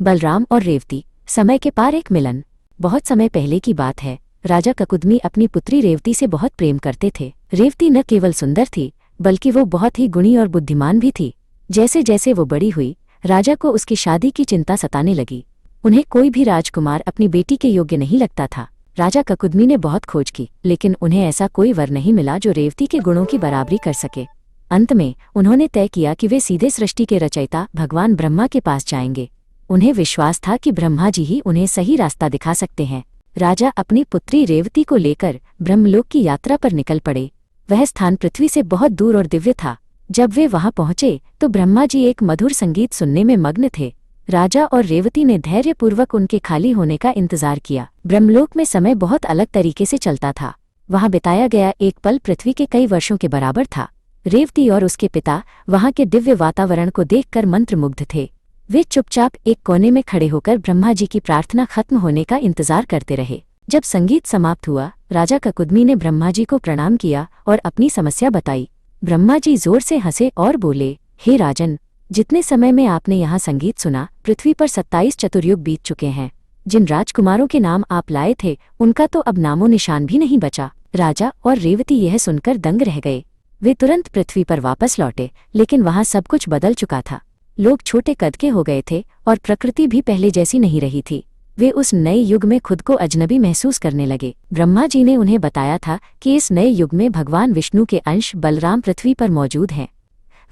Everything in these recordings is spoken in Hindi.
बलराम और रेवती, समय के पार एक मिलन। बहुत समय पहले की बात है। राजा ककुदमी अपनी पुत्री रेवती से बहुत प्रेम करते थे। रेवती न केवल सुंदर थी, बल्कि वो बहुत ही गुणी और बुद्धिमान भी थी। जैसे जैसे वो बड़ी हुई, राजा को उसकी शादी की चिंता सताने लगी। उन्हें कोई भी राजकुमार अपनी बेटी के योग्य नहीं लगता था। राजा ककुदमी ने बहुत खोज की, लेकिन उन्हें ऐसा कोई वर नहीं मिला जो रेवती के गुणों की बराबरी कर सके। अंत में उन्होंने तय किया कि वे सीधे सृष्टि के रचयिता भगवान ब्रह्मा के पास जाएंगे। उन्हें विश्वास था कि ब्रह्मा जी ही उन्हें सही रास्ता दिखा सकते हैं। राजा अपनी पुत्री रेवती को लेकर ब्रह्मलोक की यात्रा पर निकल पड़े। वह स्थान पृथ्वी से बहुत दूर और दिव्य था। जब वे वहां पहुंचे तो ब्रह्मा जी एक मधुर संगीत सुनने में मग्न थे। राजा और रेवती ने धैर्यपूर्वक उनके खाली होने का इंतजार किया। ब्रह्मलोक में समय बहुत अलग तरीके से चलता था। वहां बिताया गया एक पल पृथ्वी के कई वर्षों के बराबर था। रेवती और उसके पिता वहां के दिव्य वातावरण को देखकर मंत्रमुग्ध थे। वे चुपचाप एक कोने में खड़े होकर ब्रह्मा जी की प्रार्थना खत्म होने का इंतजार करते रहे। जब संगीत समाप्त हुआ, राजा ककुदमी ने ब्रह्मा जी को प्रणाम किया और अपनी समस्या बताई। ब्रह्मा जी जोर से हंसे और बोले, हे राजन, जितने समय में आपने यहाँ संगीत सुना, पृथ्वी पर 27 चतुर्युग बीत चुके हैं। जिन राजकुमारों के नाम आप लाए थे, उनका तो अब नामो निशान भी नहीं बचा। राजा और रेवती यह सुनकर दंग रह गए। वे तुरंत पृथ्वी पर वापस लौटे, लेकिन वहां सब कुछ बदल चुका था। लोग छोटे कद के हो गए थे और प्रकृति भी पहले जैसी नहीं रही थी। वे उस नए युग में खुद को अजनबी महसूस करने लगे। ब्रह्मा जी ने उन्हें बताया था कि इस नए युग में भगवान विष्णु के अंश बलराम पृथ्वी पर मौजूद हैं।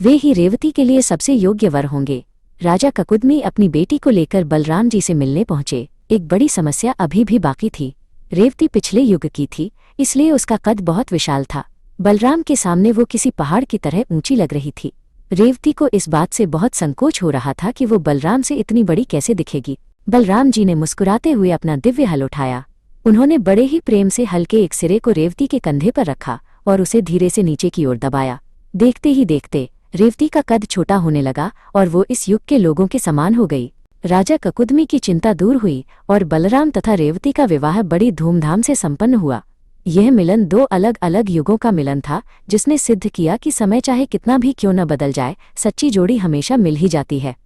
वे ही रेवती के लिए सबसे योग्य वर होंगे। राजा ककुदमी अपनी बेटी को लेकर बलराम जी से मिलने पहुंचे। एक बड़ी समस्या अभी भी बाकी थी। रेवती पिछले युग की थी, इसलिए उसका कद बहुत विशाल था। बलराम के सामने वो किसी पहाड़ की तरह ऊंची लग रही थी। रेवती को इस बात से बहुत संकोच हो रहा था कि वो बलराम से इतनी बड़ी कैसे दिखेगी। बलराम जी ने मुस्कुराते हुए अपना दिव्य हल उठाया। उन्होंने बड़े ही प्रेम से हल के एक सिरे को रेवती के कंधे पर रखा और उसे धीरे से नीचे की ओर दबाया। देखते ही देखते रेवती का कद छोटा होने लगा और वो इस युग के लोगों के समान हो गई। राजा ककुदमी की चिंता दूर हुई और बलराम तथा रेवती का विवाह बड़ी धूमधाम से संपन्न हुआ। यह मिलन दो अलग अलग युगों का मिलन था, जिसने सिद्ध किया कि समय चाहे कितना भी क्यों न बदल जाए, सच्ची जोड़ी हमेशा मिल ही जाती है।